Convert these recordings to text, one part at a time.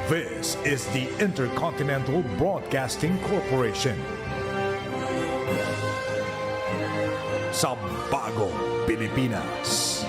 This is the Intercontinental Broadcasting Corporation. Sa bagong Pilipinas.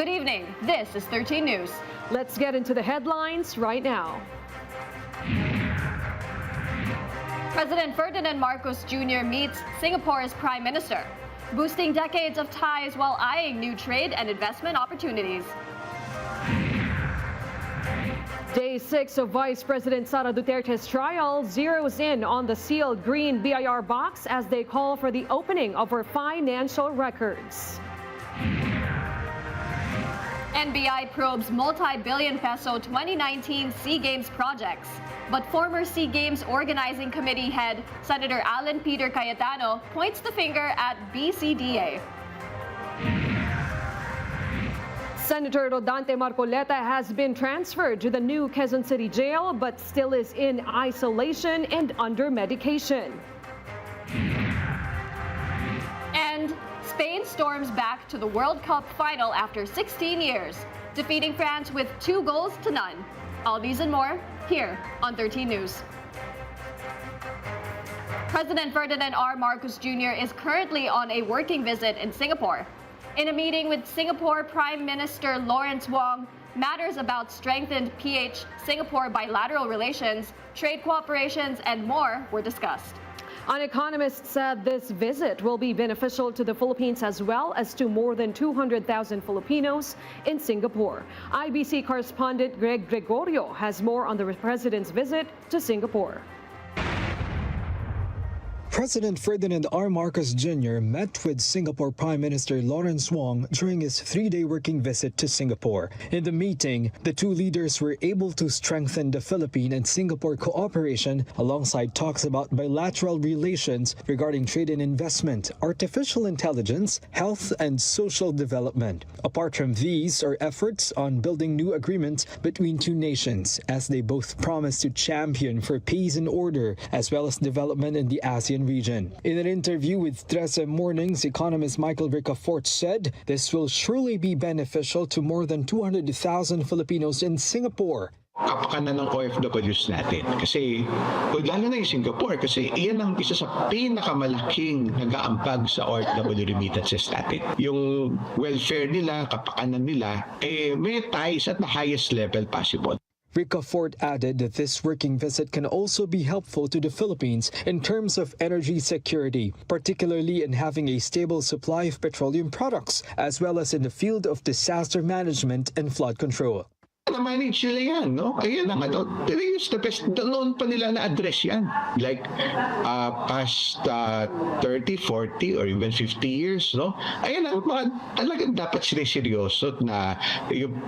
Good evening. This is 13 News. Let's get into the headlines right now. President Ferdinand Marcos Jr. meets Singapore's Prime Minister, boosting decades of ties while eyeing new trade and investment opportunities. Day 6 of Vice President Sara Duterte's trial zeroes in on the sealed green BIR box as they call for the opening of her financial records. NBI probes multi-billion peso 2019 SEA Games projects, but former SEA Games Organizing Committee head Senator Alan Peter Cayetano points the finger at BCDA. Senator Rodante Marcoleta has been transferred to the new Quezon City jail but still is in isolation and under medication. And Spain storms back to the World Cup final after 16 years, defeating France with 2-0. All these and more, here on 13 News. President Ferdinand R. Marcos Jr. is currently on a working visit in Singapore. In a meeting with Singapore Prime Minister Lawrence Wong, matters about strengthened PH-Singapore bilateral relations, trade cooperations, and more were discussed. An economist said this visit will be beneficial to the Philippines as well as to more than 200,000 Filipinos in Singapore. IBC correspondent Greg Gregorio has more on the president's visit to Singapore. President Ferdinand R. Marcos Jr. met with Singapore Prime Minister Lawrence Wong during his 3-day working visit to Singapore. In the meeting, the two leaders were able to strengthen the Philippine and Singapore cooperation alongside talks about bilateral relations regarding trade and investment, artificial intelligence, health, and social development. Apart from these are efforts on building new agreements between two nations as they both promise to champion for peace and order as well as development in the ASEAN region. In an interview with 13 Mornings, economist Michael Ricafort said this will surely be beneficial to more than 200,000 Filipinos in Singapore. Kapakanan ng OFWs natin. Kasi, lalo na yung Singapore, kasi iyan ang isa sa pinakamalaking nag-aampag sa OFW remittances natin. Yung welfare nila, kapakanan nila, may ties at the highest level possible. Ricafort added that this working visit can also be helpful to the Philippines in terms of energy security, particularly in having a stable supply of petroleum products, as well as in the field of disaster management and flood control. Na-manage nila yan, no? Kaya na nga, it's the best, noon pa nila na-address yan. Like, past 30, 40, or even 50 years, no? Ayan ang mga, talagang dapat sila seryoso na yung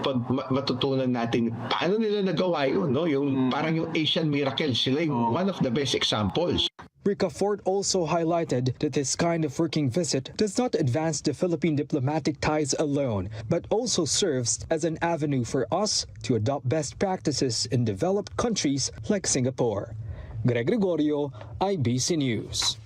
matutunan natin, paano nila nagawa yun, no? Yung parang yung Asian miracle, sila yung one of the best examples. Ricafort also highlighted that this kind of working visit does not advance the Philippine diplomatic ties alone, but also serves as an avenue for us to adopt best practices in developed countries like Singapore. Greg Gregorio, IBC News.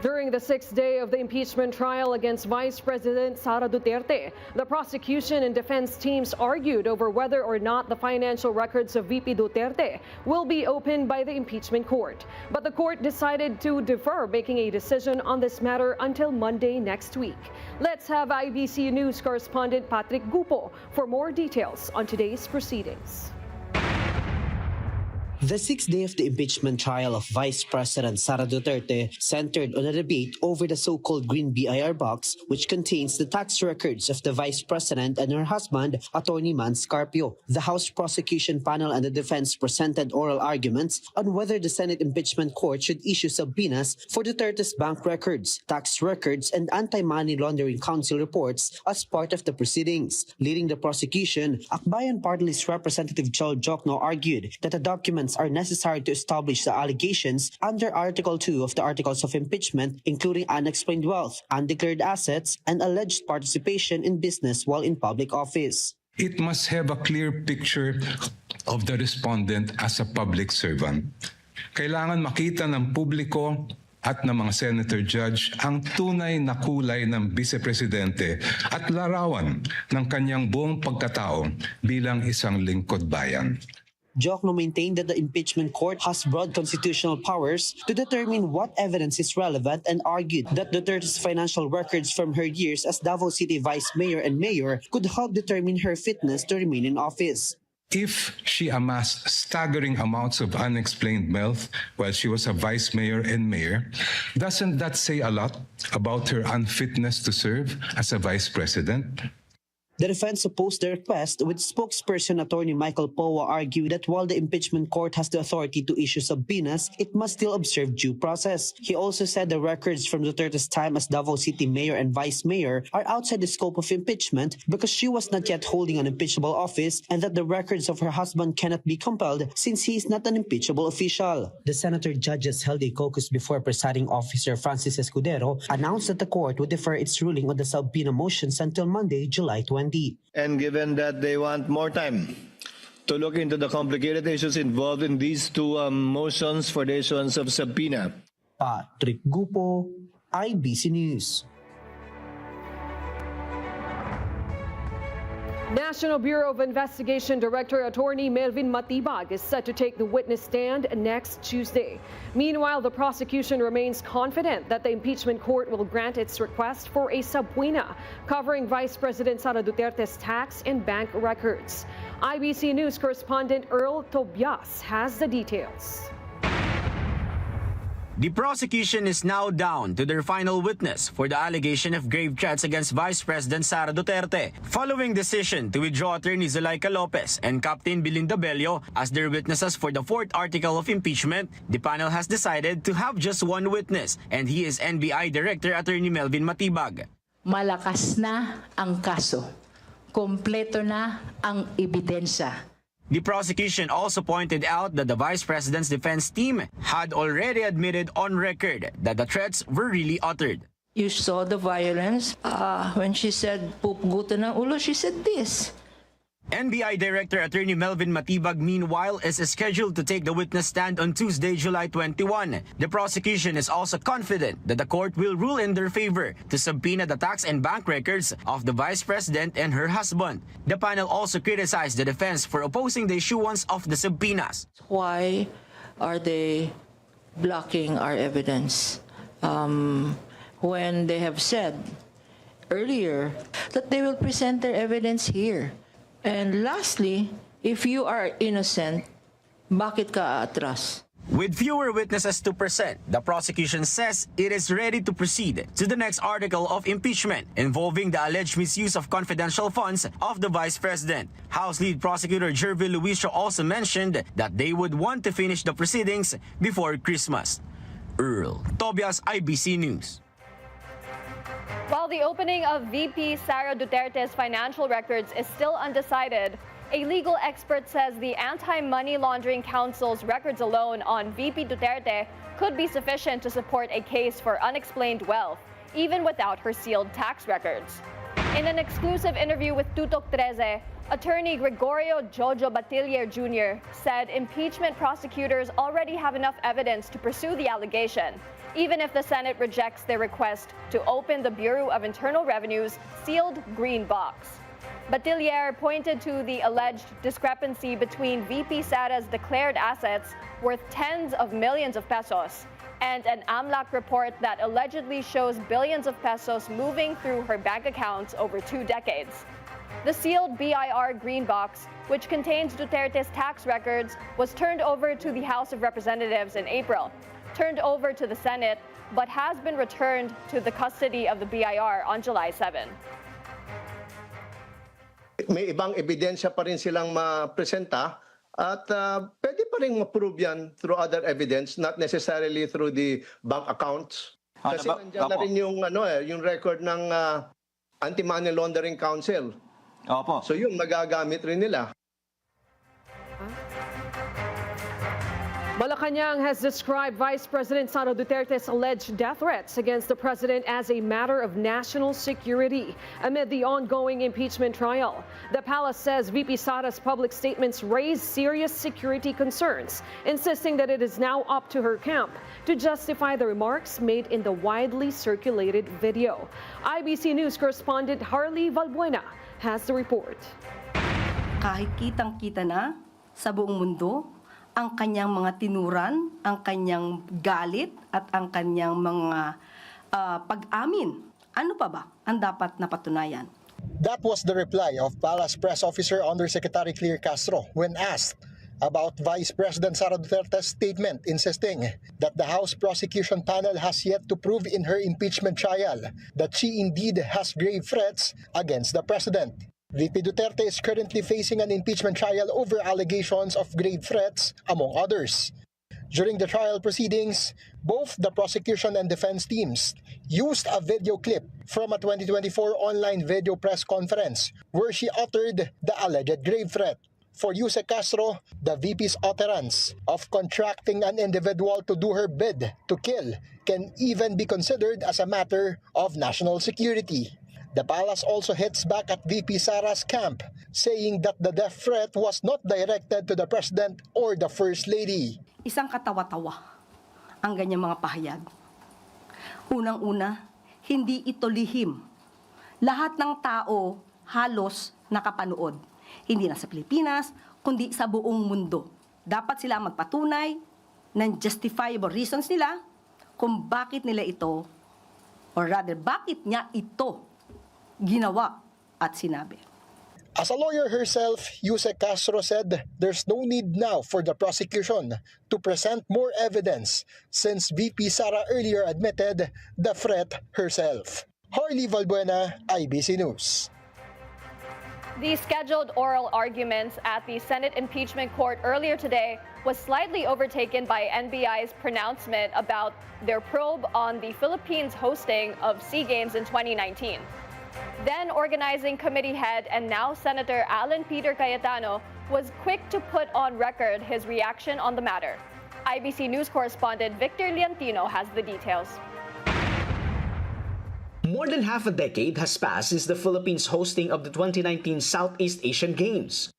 During the 6th day of the impeachment trial against Vice President Sara Duterte, the prosecution and defense teams argued over whether or not the financial records of VP Duterte will be opened by the impeachment court. But the court decided to defer making a decision on this matter until Monday next week. Let's have IBC News correspondent Patrick Gupo for more details on today's proceedings. The sixth day of the impeachment trial of Vice President Sara Duterte centered on a debate over the so-called green BIR box, which contains the tax records of the Vice President and her husband, Attorney Man Scarpio. The House Prosecution Panel and the defense presented oral arguments on whether the Senate Impeachment Court should issue subpoenas for Duterte's bank records, tax records, and Anti-Money Laundering Council reports as part of the proceedings. Leading the prosecution, Akbayan Party List Representative Joel Jokno argued that the documents are necessary to establish the allegations under Article 2 of the Articles of Impeachment, including unexplained wealth, undeclared assets, and alleged participation in business while in public office. It must have a clear picture of the respondent as a public servant. Kailangan makita ng publiko at ng mga senator judge ang tunay na kulay ng vice-presidente at larawan ng kanyang buong pagkatao bilang isang lingkod bayan. Jokno maintained that the impeachment court has broad constitutional powers to determine what evidence is relevant and argued that Duterte's financial records from her years as Davao City Vice Mayor and Mayor could help determine her fitness to remain in office. If she amassed staggering amounts of unexplained wealth while she was a vice mayor and mayor, doesn't that say a lot about her unfitness to serve as a vice president? The defense opposed the request, with spokesperson attorney Michael Powa argued that while the impeachment court has the authority to issue subpoenas, it must still observe due process. He also said the records from Duterte's time as Davao City Mayor and Vice Mayor are outside the scope of impeachment because she was not yet holding an impeachable office, and that the records of her husband cannot be compelled since he is not an impeachable official. The senator judges held a caucus before presiding officer Francis Escudero announced that the court would defer its ruling on the subpoena motions until Monday, July 20. And given that they want more time to look into the complicated issues involved in these two motions for the issuance of subpoena. Patrick Gupo, IBC News. National Bureau of Investigation Director Attorney Melvin Matibag is set to take the witness stand next Tuesday. Meanwhile, the prosecution remains confident that the impeachment court will grant its request for a subpoena covering Vice President Sara Duterte's tax and bank records. IBC News correspondent Earl Tobias has the details. The prosecution is now down to their final witness for the allegation of grave threats against Vice President Sara Duterte. Following decision to withdraw attorney Zuleika Lopez and Captain Belinda Bello as their witnesses for the fourth article of impeachment, the panel has decided to have just one witness, and he is NBI Director Attorney Melvin Matibag. Malakas na ang kaso. Kompleto na ang ebidensya. The prosecution also pointed out that the Vice President's defense team had already admitted on record that the threats were really uttered. You saw the violence. When she said, pupugutan ng ulo, she said this. NBI Director Attorney Melvin Matibag, meanwhile, is scheduled to take the witness stand on Tuesday, July 21. The prosecution is also confident that the court will rule in their favor to subpoena the tax and bank records of the Vice President and her husband. The panel also criticized the defense for opposing the issuance of the subpoenas. Why are they blocking our evidence when they have said earlier that they will present their evidence here? And lastly, if you are innocent, bakit ka atras? With fewer witnesses to present, the prosecution says it is ready to proceed to the next article of impeachment involving the alleged misuse of confidential funds of the Vice President. House Lead Prosecutor Jervil Luisio also mentioned that they would want to finish the proceedings before Christmas. Earl Tobias, IBC News. While the opening of VP Sara Duterte's financial records is still undecided, a legal expert says the Anti-Money Laundering Council's records alone on VP Duterte could be sufficient to support a case for unexplained wealth, even without her sealed tax records. In an exclusive interview with Tutok 13, attorney Gregorio Jojo Batillier Jr. said impeachment prosecutors already have enough evidence to pursue the allegation, even if the Senate rejects their request to open the Bureau of Internal Revenue's sealed green box. Batillier pointed to the alleged discrepancy between VP Sara's declared assets worth tens of millions of pesos and an AMLAC report that allegedly shows billions of pesos moving through her bank accounts over 2 decades. The sealed BIR green box, which contains Duterte's tax records, was turned over to the House of Representatives in April, turned over to the Senate, but has been returned to the custody of the BIR on July 7. May ibang ebidensya pa rin silang mapresenta at pwede pa rin ma-prove yan through other evidence, not necessarily through the bank accounts. Kasi nandiyan na rin yung, yung record ng Anti-Money Laundering Council. Opo. So yun, magagamit rin nila. Malacanang has described Vice President Sara Duterte's alleged death threats against the president as a matter of national security amid the ongoing impeachment trial. The palace says VP Sara's public statements raise serious security concerns, insisting that it is now up to her camp to justify the remarks made in the widely circulated video. IBC News correspondent Harley Valbuena has the report. Kahit kitang-kita na sa buong mundo ang kanyang mga tinuran, ang kanyang galit at ang kanyang mga pag-amin. Ano pa ba ang dapat na patunayan? That was the reply of Palace Press Officer Undersecretary Claire Castro when asked about Vice President Sara Duterte's statement insisting that the House Prosecution Panel has yet to prove in her impeachment trial that she indeed has grave threats against the President. VP Duterte is currently facing an impeachment trial over allegations of grave threats, among others. During the trial proceedings, both the prosecution and defense teams used a video clip from a 2024 online video press conference where she uttered the alleged grave threat. For Yusek Castro, the VP's utterance of contracting an individual to do her bid to kill can even be considered as a matter of national security. The palace also hits back at VP Sara's camp, saying that the death threat was not directed to the President or the First Lady. Isang katawa-tawa ang ganyang mga pahayag. Unang-una, hindi ito lihim. Lahat ng tao halos nakapanood. Hindi na sa Pilipinas, kundi sa buong mundo. Dapat sila magpatunay ng justifiable reasons nila kung bakit nila ito, or rather, bakit niya ito ginawa at sinabi. As a lawyer herself, Yusek Castro said there's no need now for the prosecution to present more evidence since VP Sara earlier admitted the threat herself. Harley Valbuena, IBC News. The scheduled oral arguments at the Senate impeachment court earlier today was slightly overtaken by NBI's pronouncement about their probe on the Philippines' hosting of SEA Games in 2019. Then organizing committee head and now Senator Alan Peter Cayetano was quick to put on record his reaction on the matter. IBC News correspondent Victor Leontino has the details. More than half a decade has passed since the Philippines' hosting of the 2019 Southeast Asian Games.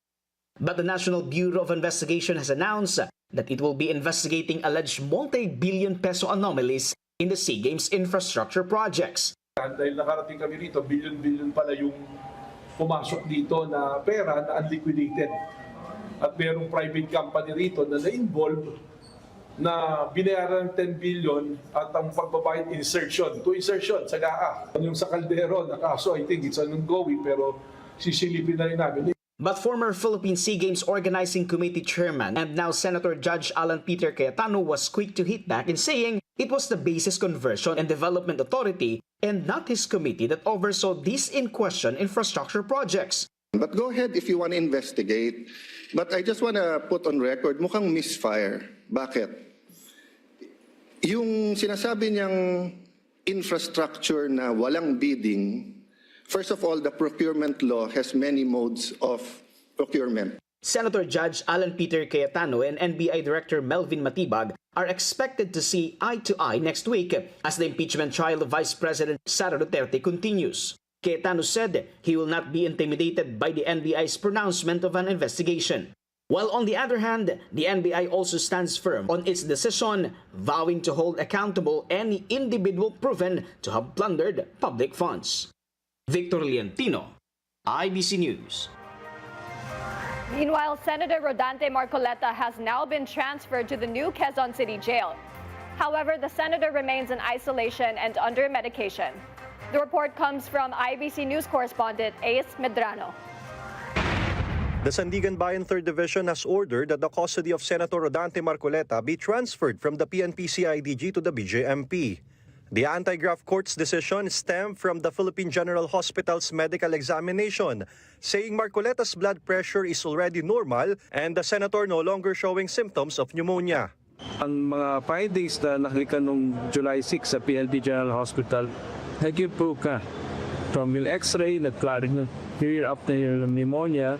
But the National Bureau of Investigation has announced that it will be investigating alleged multi-billion peso anomalies in the SEA Games infrastructure projects. Dahil nakarating kami rito, billion-billion pala yung pumasok dito na pera na unliquidated. At mayroong private company rito na na-involve na binayaran ng 10 billion at ang pagbabayad insertion sa GAA. Yung sa Caldero na kaso, I think it's ongoing pero sisilipin na rin namin. But former Philippine SEA Games Organizing Committee Chairman and now Senator Judge Alan Peter Cayetano was quick to hit back in saying it was the Bases Conversion and Development Authority and not his committee that oversaw these in-question infrastructure projects. But go ahead if you want to investigate. But I just want to put on record, mukhang misfire. Bakit? Yung sinasabi niyang infrastructure na walang bidding, first of all, the procurement law has many modes of procurement. Senator Judge Alan Peter Cayetano and NBI Director Melvin Matibag are expected to see eye to eye next week as the impeachment trial of Vice President Sara Duterte continues. Cayetano said he will not be intimidated by the NBI's pronouncement of an investigation. While on the other hand, the NBI also stands firm on its decision, vowing to hold accountable any individual proven to have plundered public funds. Victor Leontino, IBC News. Meanwhile, Senator Rodante Marcoleta has now been transferred to the new Quezon City Jail. However, the senator remains in isolation and under medication. The report comes from IBC News correspondent Ace Medrano. The Sandigan Bayan 3rd Division has ordered that the custody of Senator Rodante Marcoleta be transferred from the PNP-CIDG to the BJMP. The anti-graft court's decision stemmed from the Philippine General Hospital's medical examination, saying Marcoleta's blood pressure is already normal and the senator no longer showing symptoms of pneumonia. Ang mga findings na nakita noong July 6 sa PNP General Hospital, nag-improve ka. From yung x-ray, nag-claric na year after yung pneumonia,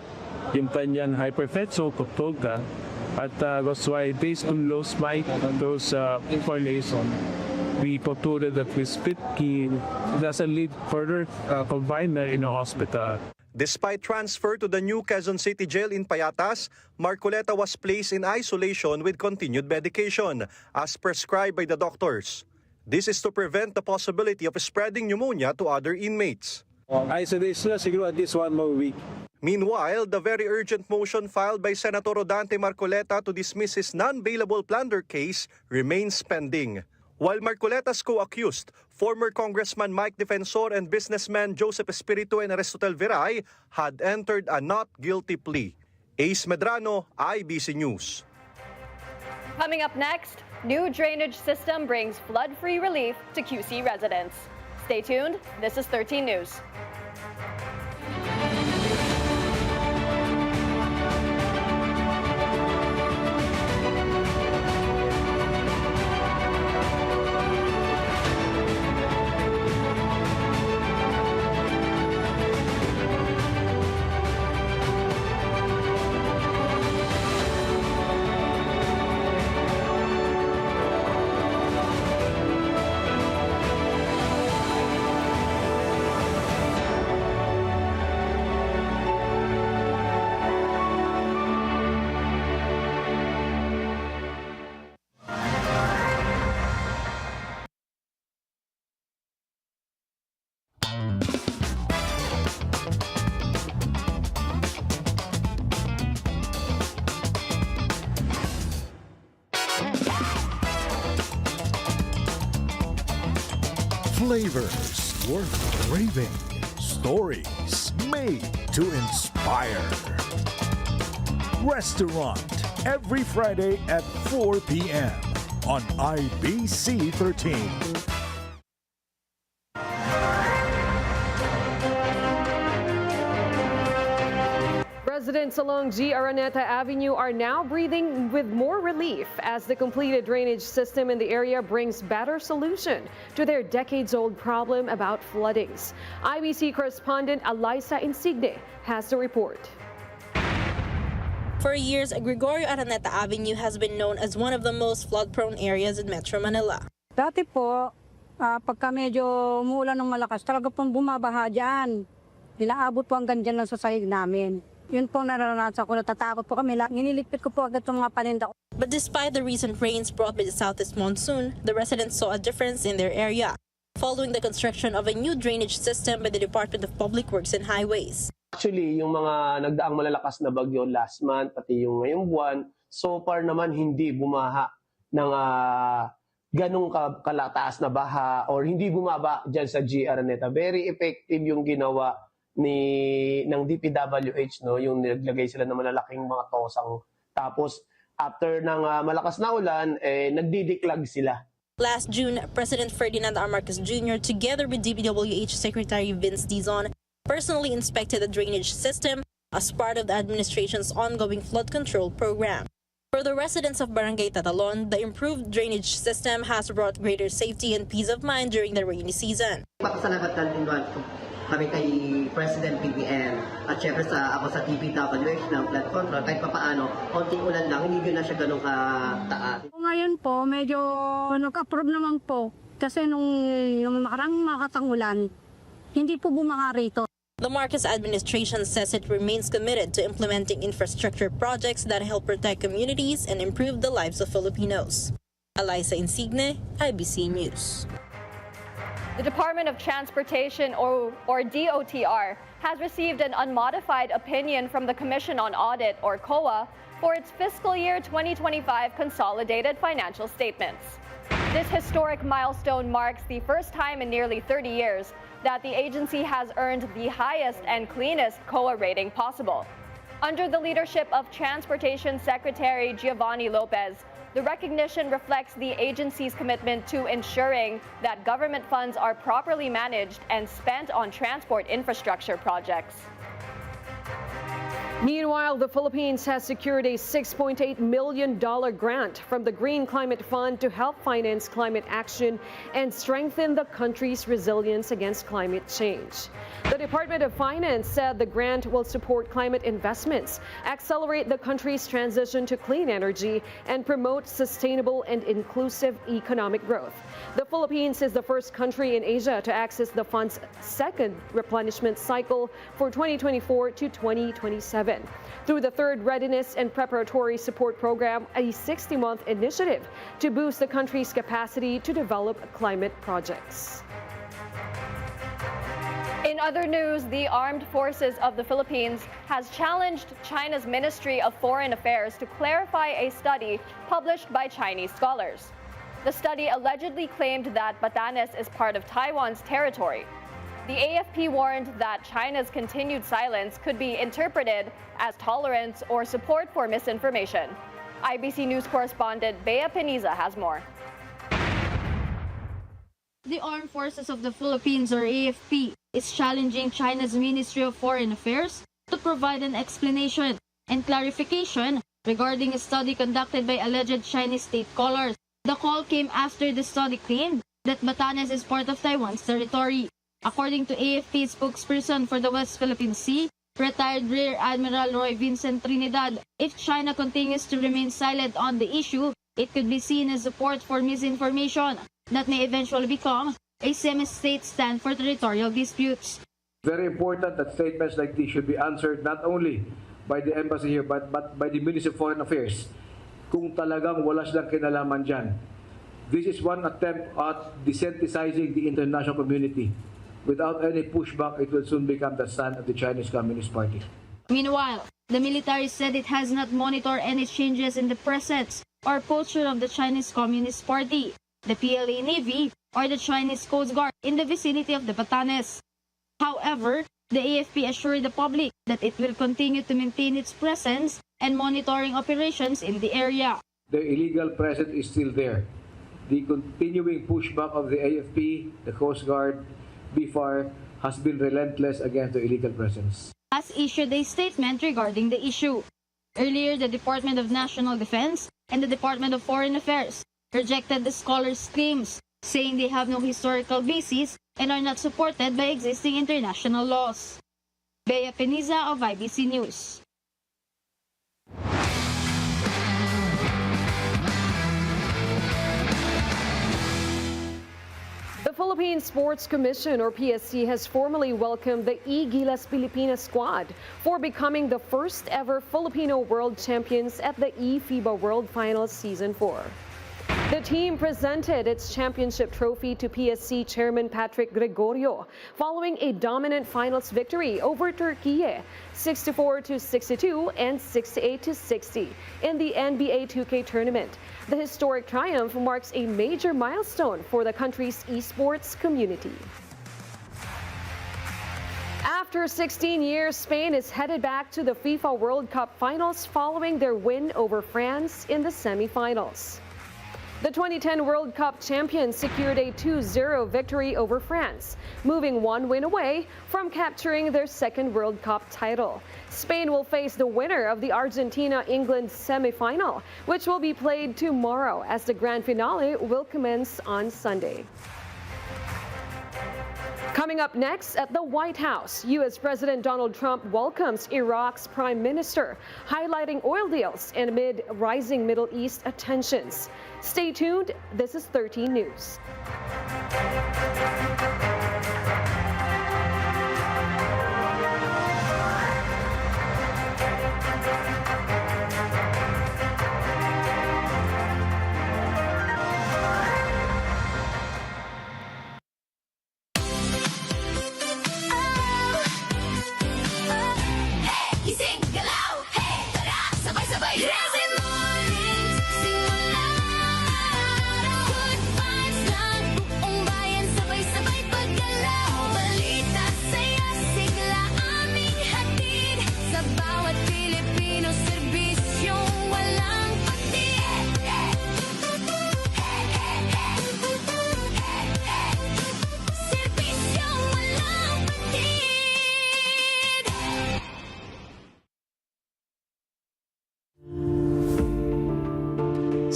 yung kanyang hypertension, controlled ka. At that's why based on those information, we concluded that with split key, it doesn't lead further confinement in a hospital. Despite transfer to the new Quezon City Jail in Payatas, Marcoleta was placed in isolation with continued medication, as prescribed by the doctors. This is to prevent the possibility of spreading pneumonia to other inmates. Isolation na siguro at least 1 more week. Meanwhile, the very urgent motion filed by Senator Rodante Marcoleta to dismiss his non-bailable plunder case remains pending. While Marcoleta's co-accused, former Congressman Mike Defensor and businessman Joseph Espiritu and Aristotel Viray had entered a not guilty plea. Ace Medrano, IBC News. Coming up next, new drainage system brings flood-free relief to QC residents. Stay tuned. This is 13 News. Flavors worth craving. Stories made to inspire. Restaurant every Friday at 4 p.m. on IBC 13. Residents along G. Araneta Avenue are now breathing with more relief as the completed drainage system in the area brings better solution to their decades-old problem about floodings. IBC correspondent Alyssa Insigne has the report. For years, Gregorio Araneta Avenue has been known as one of the most flood-prone areas in Metro Manila. Dati po, pagka medyo umuulan ng malakas, talaga pong bumabaha dyan. Nilaabot po hanggang dyan lang sa sahig namin. Yun po naranasan ko, natatakot po kami. Nililigpit ko po agad itong mga paninda. But despite the recent rains brought by the southeast monsoon, the residents saw a difference in their area, following the construction of a new drainage system by the Department of Public Works and Highways. Actually, yung mga nagdaang malalakas na bagyo last month, pati yung ngayong buwan, so far naman hindi bumaha ng ganong kalataas na baha or hindi bumaba dyan sa G. Araneta. Very effective yung ginawa ng DPWH, no, yung naglagay sila ng malalaking mga tosang. Tapos after ng malakas na ulan, nagdidiklag sila. Last June, President Ferdinand R. Marcos Jr. together with DPWH Secretary Vince Dizon personally inspected the drainage system as part of the administration's ongoing flood control program. For the residents of Barangay Tatalon, the improved drainage system has brought greater safety and peace of mind during the rainy season. Pasalamat din kami kay President BBM at syempre ako sa DPWH ng flood control, kahit papaano, konting ulan lang, hindi na siya ganun kataas. Ngayon po, medyo nag-approve naman po kasi nung makarang makatangulan, hindi po bumaha rito. The Marcos administration says it remains committed to implementing infrastructure projects that help protect communities and improve the lives of Filipinos. Alyssa Insigne, IBC News. The Department of Transportation, or DOTR, has received an unmodified opinion from the Commission on Audit, or COA, for its fiscal year 2025 consolidated financial statements. This historic milestone marks the first time in nearly 30 years that the agency has earned the highest and cleanest COA rating possible. Under the leadership of Transportation Secretary Giovanni Lopez, the recognition reflects the agency's commitment to ensuring that government funds are properly managed and spent on transport infrastructure projects. Meanwhile, the Philippines has secured a $6.8 million grant from the Green Climate Fund to help finance climate action and strengthen the country's resilience against climate change. The Department of Finance said the grant will support climate investments, accelerate the country's transition to clean energy, and promote sustainable and inclusive economic growth. The Philippines is the first country in Asia to access the fund's second replenishment cycle for 2024 to 2027. Through the third Readiness and Preparatory Support Program, a 60-month initiative to boost the country's capacity to develop climate projects. In other news, the Armed Forces of the Philippines has challenged China's Ministry of Foreign Affairs to clarify a study published by Chinese scholars. The study allegedly claimed that Batanes is part of Taiwan's territory. The AFP warned that China's continued silence could be interpreted as tolerance or support for misinformation. IBC News correspondent Bea Peniza has more. The Armed Forces of the Philippines, or AFP, is challenging China's Ministry of Foreign Affairs to provide an explanation and clarification regarding a study conducted by alleged Chinese state scholars. The call came after the study claimed that Batanes is part of Taiwan's territory. According to AFP spokesperson for the West Philippine Sea, retired Rear Admiral Roy Vincent Trinidad, if China continues to remain silent on the issue, it could be seen as support for misinformation that may eventually become a semi-state stand for territorial disputes. Very important that statements like this should be answered not only by the embassy here but by the Ministry of Foreign Affairs kung talagang wala silang kinalaman dyan. This is one attempt at desensitizing the international community. Without any pushback, it will soon become the stand of the Chinese Communist Party. Meanwhile, the military said it has not monitored any changes in the presence or posture of the Chinese Communist Party, the PLA Navy, or the Chinese Coast Guard in the vicinity of the Batanes. However, the AFP assured the public that it will continue to maintain its presence and monitoring operations in the area. The illegal presence is still there. The continuing pushback of the AFP, the Coast Guard, BFAR, has been relentless against the illegal presence. Has issued a statement regarding the issue. Earlier, the Department of National Defense and the Department of Foreign Affairs rejected the scholars' claims, saying they have no historical basis and are not supported by existing international laws. Bea Peniza of IBC News. The Philippine Sports Commission, or PSC, has formally welcomed the Gilas Pilipinas squad for becoming the first ever Filipino world champions at the FIBA World Finals Season 4. The team presented its championship trophy to PSC Chairman Patrick Gregorio following a dominant finals victory over Turkey, 64-62 and 68-60 in the NBA 2K tournament. The historic triumph marks a major milestone for the country's esports community. After 16 years, Spain is headed back to the FIFA World Cup finals following their win over France in the semifinals. The 2010 World Cup champions secured a 2-0 victory over France, moving one win away from capturing their second World Cup title. Spain will face the winner of the Argentina-England semifinal, which will be played tomorrow as the grand finale will commence on Sunday. Coming up next at the White House, U.S. President Donald Trump welcomes Iraq's Prime Minister, highlighting oil deals amid rising Middle East tensions. Stay tuned. This is 13 News. Good vibes lang, buong bayan sabay-sabay pa.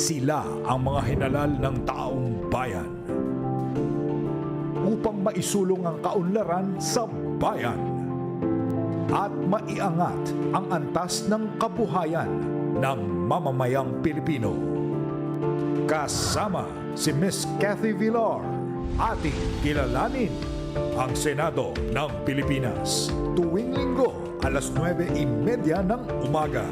Sila ang mga hinalal ng taong bayan upang maisulong ang kaunlaran sa bayan at maiangat ang antas ng kabuhayan ng mamamayang Pilipino. Kasama si Miss Cathy Villar, ating kilalanin ang Senado ng Pilipinas tuwing Linggo alas 9:30 ng umaga.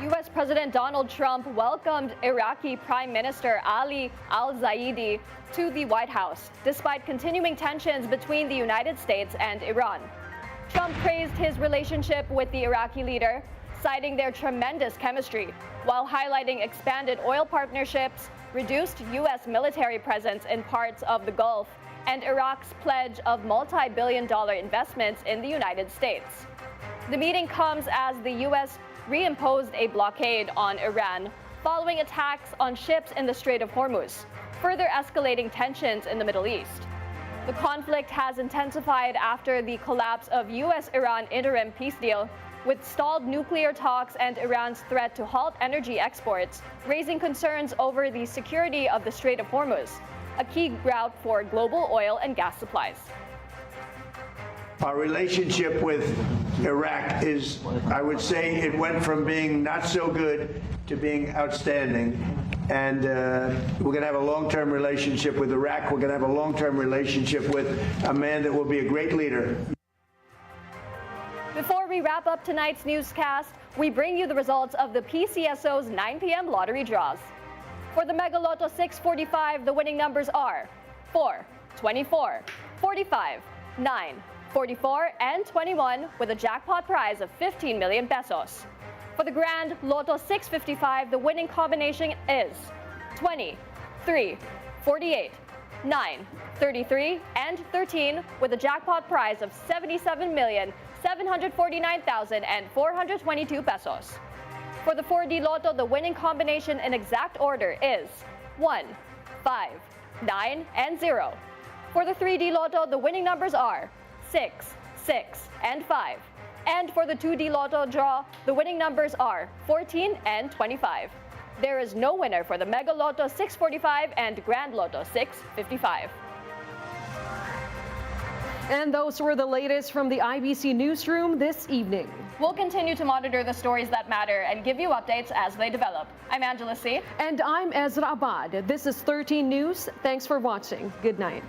U.S. President Donald Trump welcomed Iraqi Prime Minister Ali al-Zaidi to the White House, despite continuing tensions between the United States and Iran. Trump praised his relationship with the Iraqi leader, citing their tremendous chemistry, while highlighting expanded oil partnerships, reduced U.S. military presence in parts of the Gulf, and Iraq's pledge of multi-billion-dollar investments in the United States. The meeting comes as the U.S. reimposed a blockade on Iran following attacks on ships in the Strait of Hormuz, further escalating tensions in the Middle East. The conflict has intensified after the collapse of U.S.-Iran interim peace deal, with stalled nuclear talks and Iran's threat to halt energy exports, raising concerns over the security of the Strait of Hormuz, a key route for global oil and gas supplies. Our relationship with Iraq is, I would say, it went from being not so good to being outstanding. And we're going to have a long-term relationship with Iraq. We're going to have a long-term relationship with a man that will be a great leader. Before we wrap up tonight's newscast, we bring you the results of the PCSO's 9 p.m. lottery draws. For the Mega Lotto 645, the winning numbers are 4, 24, 45, 9, 44, and 21, with a jackpot prize of 15 million pesos. For the Grand Lotto 655, the winning combination is 20, 3, 48, 9, 33, and 13, with a jackpot prize of 77,749,422 pesos. For the 4D Lotto, the winning combination in exact order is 1, 5, 9, and 0. For the 3D Lotto, the winning numbers are 6, 6, and 5. And for the 2D Lotto draw, the winning numbers are 14 and 25. There is no winner for the Mega Lotto 645 and Grand Lotto 655. And those were the latest from the IBC Newsroom this evening. We'll continue to monitor the stories that matter and give you updates as they develop. I'm Angela C. And I'm Ezra Abad. This is 13 News. Thanks for watching. Good night.